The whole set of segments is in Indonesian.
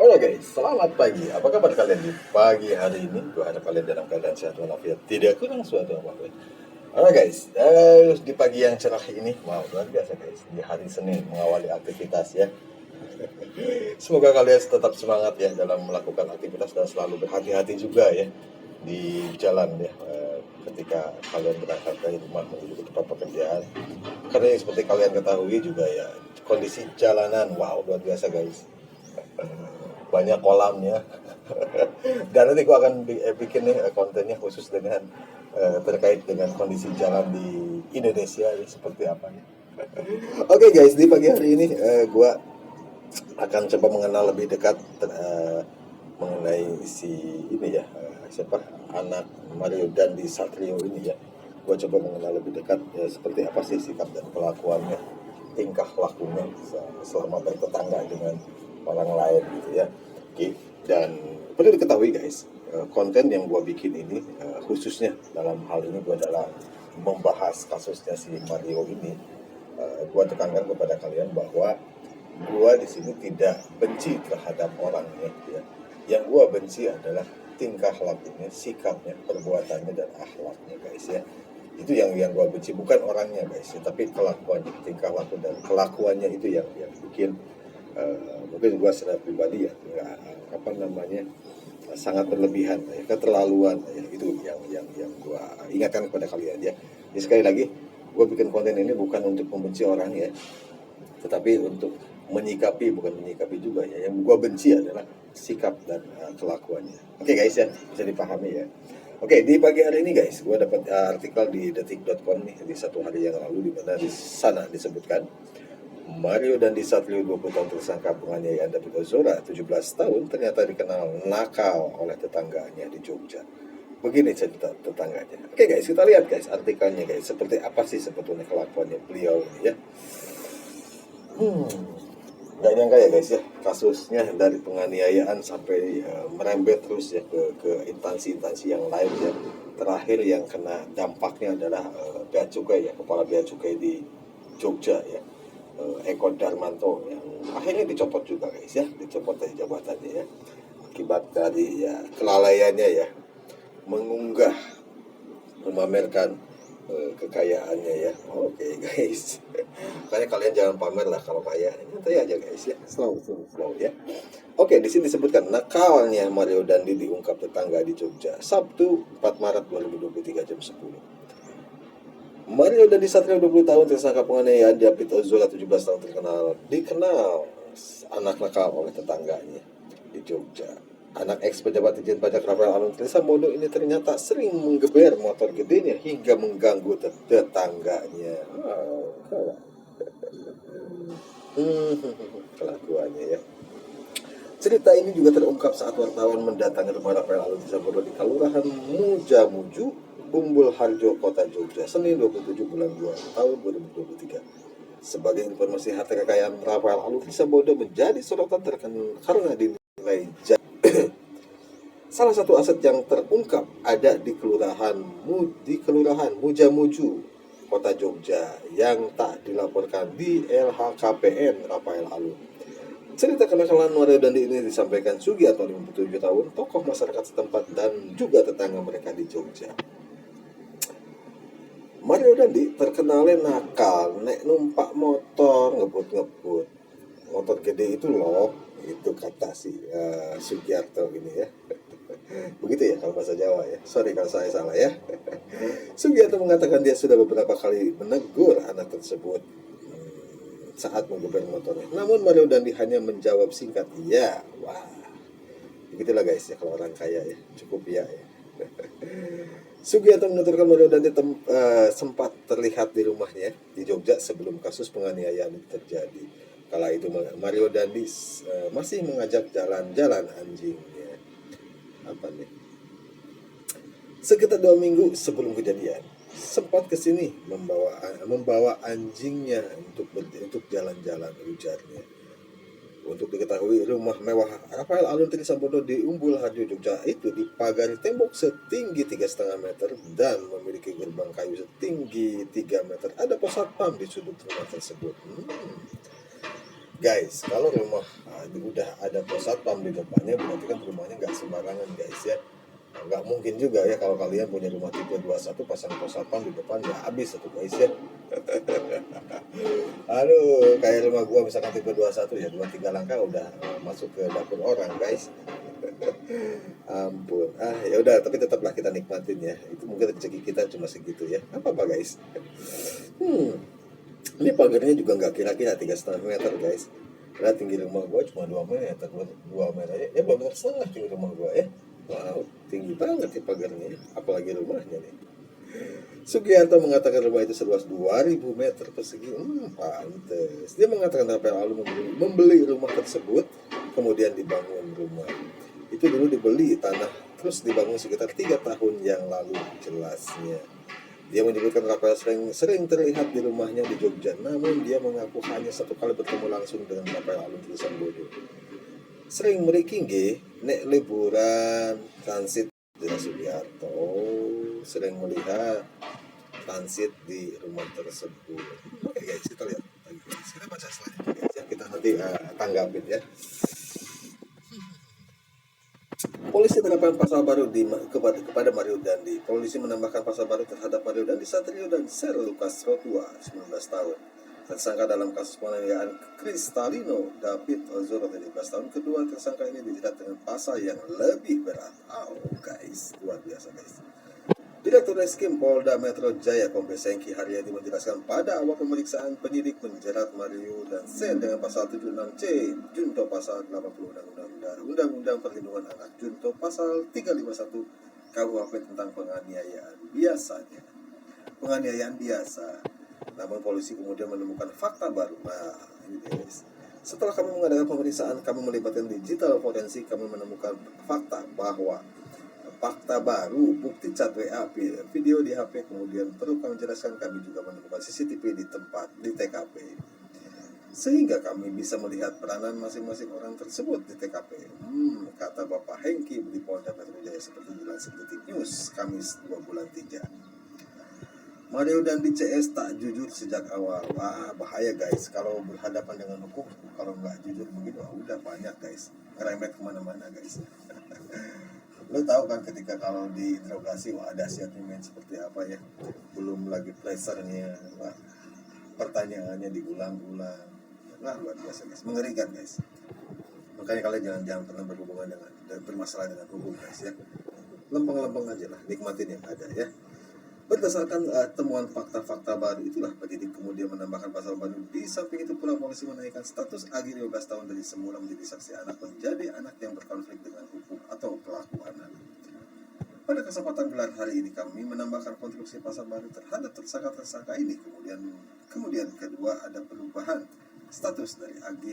Oke guys, selamat pagi. Apa kabar kalian di pagi hari ini? Gue harap kalian dalam keadaan sehat walafiat, tidak kurang suatu apapun. Oke guys, di pagi yang cerah ini, wow luar biasa guys. Di hari Senin mengawali aktivitas ya. Semoga kalian tetap semangat ya dalam melakukan aktivitas dan selalu berhati-hati juga ya di jalan ya. Ketika kalian berangkat dari rumah menuju ke tempat pekerjaan. Karena yang seperti kalian ketahui juga ya, kondisi jalanan, wow luar biasa guys, banyak kolamnya. Dan nanti gue akan bikin nih kontennya khusus dengan terkait dengan kondisi jalan di Indonesia ya, seperti apa ya. Oke guys, di pagi hari ini gue akan coba mengenal lebih dekat mengenai si ini ya, siapa anak Mario Dandi Satrio ini ya. Gue coba mengenal lebih dekat ya, seperti apa sih sikap dan kelakuannya, tingkah lakunya selama bertetangga dengan orang lain gitu ya. Oke, dan perlu diketahui guys, konten yang gue bikin ini khususnya dalam hal ini gue adalah membahas kasusnya si Mario ini. Gue tekankan kepada kalian bahwa gue di sini tidak benci terhadap orangnya ya. Yang gue benci adalah tingkah lakunya, sikapnya, perbuatannya dan akhlaknya guys ya. Itu yang gue benci, bukan orangnya guys ya, tapi kelakuannya, tingkah laku dan kelakuannya itu yang bikin mungkin gue secara pribadi ya nggak apa namanya sangat berlebihan ya, keterlaluan ya, itu yang gue ingatkan kepada kalian ya. Jadi sekali lagi gue bikin konten ini bukan untuk membenci orang ya, tetapi untuk menyikapi, bukan menyikapi juga ya. Yang gue benci adalah sikap dan kelakuannya. Oke guys ya, bisa dipahami ya. Oke, di pagi hari ini guys, gue dapat artikel di detik.com nih di satu hari yang lalu, di mana di sana disebutkan Mario Dandi Satrio 20 tahun tersangka penganiayaan David Ozora 17 tahun ternyata dikenal nakal oleh tetangganya di Jogja. Begini cerita tetangganya. Oke guys, kita lihat guys artikelnya guys, seperti apa sih sebetulnya kelakuannya beliau ini ya. Gak nyangka ya guys ya, kasusnya dari penganiayaan sampai merembet terus ya ke instansi-instansi yang lain ya. Terakhir yang kena dampaknya adalah bea cukai ya, kepala bea cukai di Jogja ya, Eko Darmanto, yang akhirnya dicopot juga guys ya, dicopot dari jabatannya ya, akibat dari ya kelalaiannya ya, mengunggah, memamerkan kekayaannya ya. Oke guys, makanya kalian jangan pamer lah kalau kaya, nyantai aja guys ya, slow ya. Oke, di sini disebutkan nakalnya Mario Dandi diungkap tetangga di Jogja Sabtu 4 Maret 2023 jam 10. Mario Dandi Satrio 20 tahun tersangka penganiayaan David Ozora 17 tahun dikenal anak nakal oleh tetangganya di Jogja. Anak ex pejabat Ditjen Pajak Rafael Alun Trisambodo ini ternyata sering menggeber motor gedenya hingga mengganggu tetangganya. Kelakuannya ya. Cerita ini juga terungkap saat wartawan mendatangi rumah Rafael Alun Trisambodo di Kelurahan Mujamuju, Umbul Harjo, Kota Jogja, Senin 27 bulan 2 tahun 2023. Sebagai informasi, harta kekayaan Rafael Alun Trisambodo menjadi sorotan karena dinilai salah satu aset yang terungkap ada di Kelurahan Mujamuju, Kota Jogja, yang tak dilaporkan di LHKPN Rafael Alun. Cerita kenakalan Mario Dandi ini disampaikan Sugi atau 57 tahun, tokoh masyarakat setempat dan juga tetangga mereka di Jogja. Mario Dandi terkenalnya nakal, nek numpak motor ngebut motor gede itu loh, itu kata si Sugiarto ini ya. Begitu ya kalau bahasa Jawa ya, sorry kalau saya salah ya. Sugiarto mengatakan dia sudah beberapa kali menegur anak tersebut saat menggeber motornya. Namun Mario Dandi hanya menjawab singkat, iya. Wah, begitulah guys ya kalau orang kaya ya, cukup ya. Sugiarto menuturkan Mario Dandi sempat terlihat di rumahnya di Jogja sebelum kasus penganiayaan terjadi. Kala itu Mario Dandi masih mengajak jalan-jalan anjingnya. Apa nih? Sekitar 2 minggu sebelum kejadian, sempat ke sini membawa anjingnya untuk jalan-jalan, ujarnya. Untuk diketahui, rumah mewah Rafael Alun Trisambodo di Umbul Harjo Jogja itu dipagari tembok setinggi 3,5 meter dan memiliki gerbang kayu setinggi 3 meter. Ada pos satpam di sudut rumah tersebut. Guys, kalau rumah udah ada pos satpam di depannya, berarti kan rumahnya nggak sembarangan guys ya. Nggak mungkin juga ya kalau kalian punya rumah tipe 21 pasang pos satpam di depan, ya habis satu guys ya. Aduh, kayak rumah gua misalkan tipe 21 ya, 2-3 langkah udah masuk ke dapur orang guys. Ampun. Ya udah, tapi tetaplah kita nikmatin ya. Itu mungkin rezeki kita cuma segitu ya. Apa guys? Ini pagarnya juga nggak kira-kira 3,5 meter guys. Karena tinggi rumah gua cuma 2 meter, 2 meter ya, 2,5 meter tinggi rumah gua ya. Wow, tinggi banget sih pagarnya, apalagi rumahnya nih. Sugiarto mengatakan rumah itu seluas 2000 meter persegi. Pantes. Dia mengatakan Rafael Alun membeli rumah tersebut, kemudian dibangun rumah. Itu dulu dibeli tanah, terus dibangun sekitar 3 tahun yang lalu jelasnya. Dia menyebutkan Rafael sering terlihat di rumahnya di Jogja, namun dia mengaku hanya 1 kali bertemu langsung dengan Rafael Alun Trisambodo. Sering meriki nek liburan transit di Sugiarto, sering melihat transit di rumah tersebut. Oke guys, kita lihat lagi guys. Kita baca selanjutnya guys, yang kita nanti tanggapin ya. Polisi menerapkan pasal baru kepada Mario Dandi. Polisi menambahkan pasal baru terhadap Mario Dandi Satrio dan Sir Lukas Rotua, 19 tahun. Tersangka dalam kasus penganiayaan Kristalino David Ozoro, 17 tahun. Kedua tersangka ini dijerat dengan pasal yang lebih berat. Guys, luar biasa guys. Direktur Reskrim Polda Metro Jaya Kombes Hengki Haryadi menjelaskan pada awal pemeriksaan penyidik menjerat Mario dan Sen dengan pasal 76C Junto pasal 80 Undang-Undang Perlindungan Anak Junto pasal 351 KUHP tentang penganiayaan biasa. Namun polisi kemudian menemukan fakta baru. Ini guys. Setelah kami mengadakan pemeriksaan, kami melibatkan digital forensik, kami menemukan fakta baru, bukti chat WA, video di HP, kemudian perlu kami jelaskan kami juga menemukan CCTV di TKP. Sehingga kami bisa melihat peranan masing-masing orang tersebut di TKP. Kata Bapak Hengki di Polda Metro Jaya seperti dilansir Detik News, Kamis 2 bulan 3. Mario Dandi CS tak jujur sejak awal. Bahaya guys, kalau berhadapan dengan hukum, kalau nggak jujur begitu, udah banyak guys, ngeremet kemana-mana guys. Lo tahu kan ketika kalau diinterogasi, dahsyatnya main seperti apa ya. Belum lagi pleasure-nya, pertanyaannya diulang-ulang. Luar biasa guys, mengerikan guys. Makanya kalian jangan pernah berhubungan bermasalah dengan hukum guys ya. Lempeng-lempeng aja lah, nikmatin yang ada ya. Berdasarkan temuan fakta-fakta baru itulah penyidik kemudian menambahkan pasal baru. Di samping itu pula polisi menaikkan status Agi 15 tahun dari semula menjadi saksi anak menjadi anak yang berkonflik dengan hukum atau pelaku anak. Pada kesempatan gelar hari ini kami menambahkan konstruksi pasal baru terhadap tersangka ini. Kemudian kedua ada perubahan status dari AG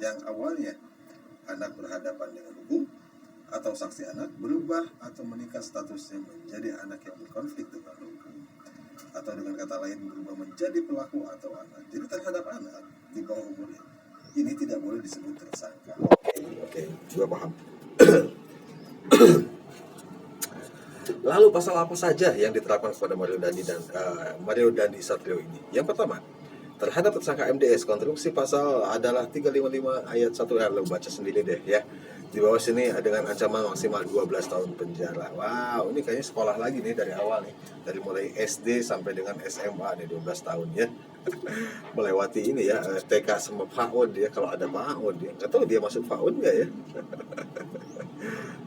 yang awalnya anak berhadapan dengan hukum atau saksi anak berubah atau meningkat statusnya menjadi anak yang berkonflik dengan hukum, atau dengan kata lain berubah menjadi pelaku atau anak. Jadi terhadap anak di bawah umur ini tidak boleh disebut tersangka. Oke, gua paham. Lalu pasal apa saja yang diterapkan kepada Mario Dandi Satrio ini? Yang pertama, terhadap tersangka MDS, konstruksi pasal adalah 355 ayat 1 lo baca sendiri deh ya. Di bawah sini dengan ancaman maksimal 12 tahun penjara. Wow, ini kayaknya sekolah lagi nih dari awal nih. Dari mulai SD sampai dengan SMA nih, 12 tahun ya. Melewati ini ya, TK sama PAUD ya, kalau ada PAUD ya. Nggak tahu dia masuk PAUD nggak ya.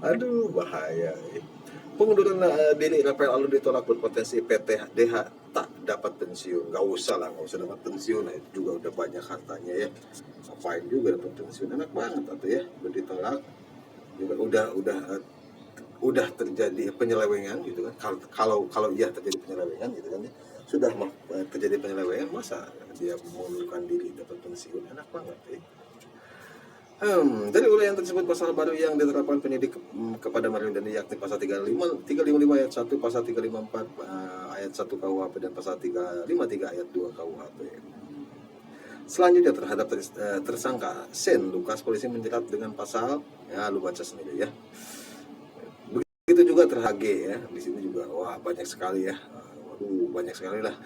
Aduh, bahaya. Pengunduran diri Rafael Alun ditolak berpotensi PTDH tak dapat pensiun. Nggak usah dapat pensiun. Nah, itu juga udah banyak hartanya ya. Ngapain juga dapat pensiun, enak banget atau ya, udah ditolak juga udah terjadi penyelewengan gitu kan. Kalau iya terjadi penyelewengan gitu kan, sudah terjadi penyelewengan, masa dia mengundurkan diri dapat pensiun, enak banget ya. Dari uraian tersebut pasal baru yang diterapkan penyidik kepada Mario Dandi yakni pasal 355 ayat 1, pasal 354 ayat 1 KUHP dan pasal 353 ayat 2 KUHP. Selanjutnya terhadap tersangka Sen Lukas, polisi menjerat dengan pasal, ya lu baca sendiri ya. Begitu juga terhadap ya, di sini juga banyak sekali ya. Banyak sekali lah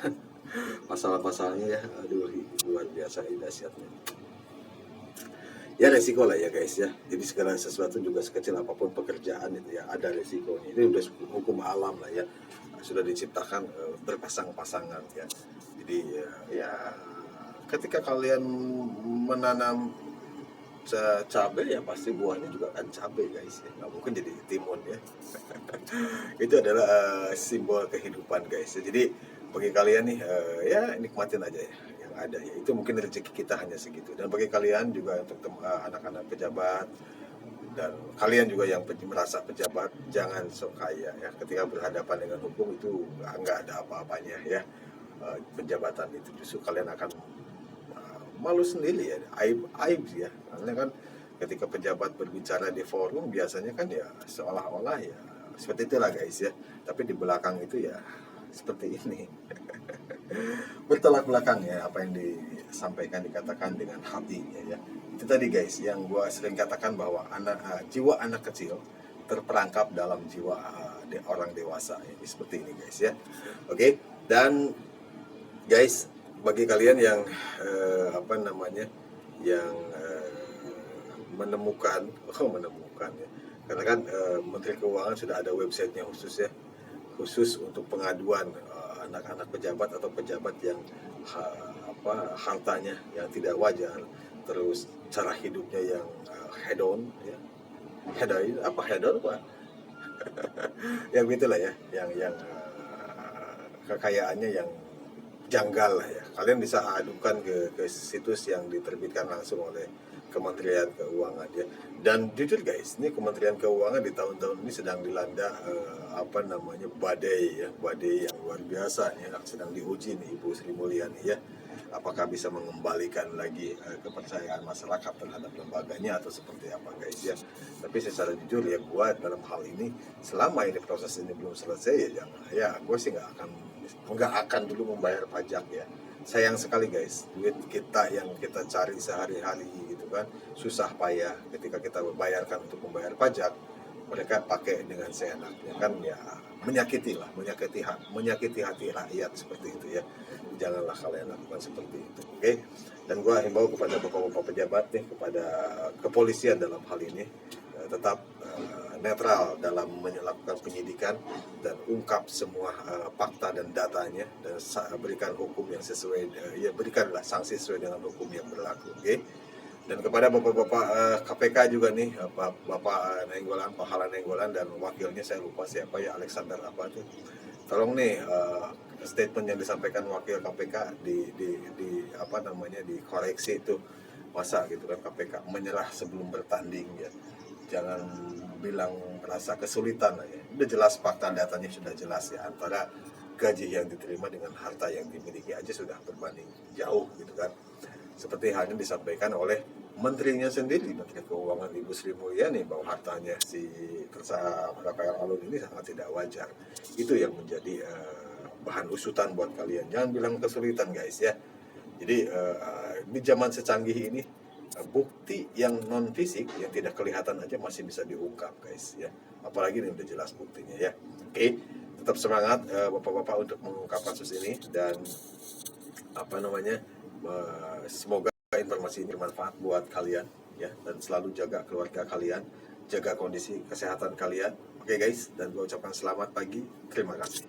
pasal-pasalnya ya. Aduh, luar biasa dahsyatnya. ya resiko lah ya guys ya. Jadi segala sesuatu juga sekecil apapun pekerjaan itu ya ada resikonya. Itu udah hukum alam lah ya. Sudah diciptakan berpasang-pasangan ya. Jadi ya ketika kalian menanam cabai ya pasti buahnya juga akan cabai guys ya. Nggak mungkin jadi timun ya. Itu adalah simbol kehidupan guys ya. Jadi bagi kalian nih ya nikmatin aja ya yang ada ya. Itu mungkin rezeki kita hanya segitu. Dan bagi kalian juga untuk anak-anak pejabat dan kalian juga yang merasa pejabat, jangan sok kaya ya. Ketika berhadapan dengan hukum itu nggak ada apa-apanya ya. Penjabatan itu justru kalian akan malu sendiri ya, aib ya. Karena kan ketika pejabat berbicara di forum biasanya kan ya seolah-olah ya seperti itulah guys ya. Tapi di belakang itu ya seperti ini. Bertolak belakang ya apa yang disampaikan dikatakan dengan hatinya ya. Itu tadi guys yang gua sering katakan bahwa jiwa anak kecil terperangkap dalam jiwa orang dewasa ya. Seperti ini guys ya. Oke, dan guys bagi kalian yang yang menemukan ya karena kan Menteri Keuangan sudah ada websitenya khusus ya, khusus untuk pengaduan anak-anak pejabat atau pejabat yang hartanya yang tidak wajar, terus cara hidupnya yang hedon ya, hedon apa yang gitulah ya, yang kekayaannya yang janggal lah ya. Kalian bisa adukan ke situs yang diterbitkan langsung oleh Kementerian Keuangan ya. Dan jujur guys, ini Kementerian Keuangan di tahun-tahun ini sedang dilanda badai ya, badai yang luar biasa ya, sedang diuji nih Ibu Sri Mulyani ya. Apakah bisa mengembalikan lagi kepercayaan masyarakat terhadap lembaganya atau seperti apa guys ya. Tapi secara jujur ya gua dalam hal ini selama ini proses ini belum selesai ya jangan ya gue sih nggak akan dulu membayar pajak ya. Sayang sekali guys, duit kita yang kita cari sehari-hari gitu kan susah payah, ketika kita membayarkan untuk membayar pajak mereka pakai dengan seenaknya kan ya, menyakiti hati rakyat seperti itu ya. Janganlah kalian lakukan seperti itu, oke? Dan gue himbau kepada bapak-bapak pejabat nih, kepada kepolisian dalam hal ini tetap netral dalam melakukan penyidikan dan ungkap semua fakta dan datanya dan berikan hukum yang sesuai ya, berikanlah sanksi sesuai dengan hukum yang berlaku, oke? Dan kepada bapak-bapak KPK juga nih, Bapak Nainggolan, Pak Hala Nainggolan dan wakilnya saya lupa siapa ya, Alexander apa tuh. Tolong nih statement yang disampaikan wakil KPK dikoreksi itu. Masa gitu kan KPK menyerah sebelum bertanding ya. Jangan bilang merasa kesulitan ya. Udah jelas fakta datanya sudah jelas ya, antara gaji yang diterima dengan harta yang dimiliki aja sudah berbanding jauh gitu kan. Seperti halnya disampaikan oleh menterinya sendiri, Menteri Keuangan Ibu Sri Mulyani, bahwa hartanya si Rafael Alun ini sangat tidak wajar. Itu yang menjadi bahan usutan buat kalian. Jangan bilang kesulitan guys ya. Jadi di zaman secanggih ini bukti yang non fisik yang tidak kelihatan aja masih bisa diungkap guys ya. Apalagi ini udah jelas buktinya ya. Oke, tetap semangat bapak-bapak untuk mengungkap kasus ini dan semoga informasi ini bermanfaat buat kalian ya, dan selalu jaga keluarga kalian, jaga kondisi kesehatan kalian. Oke guys, dan gue ucapkan selamat pagi, terima kasih.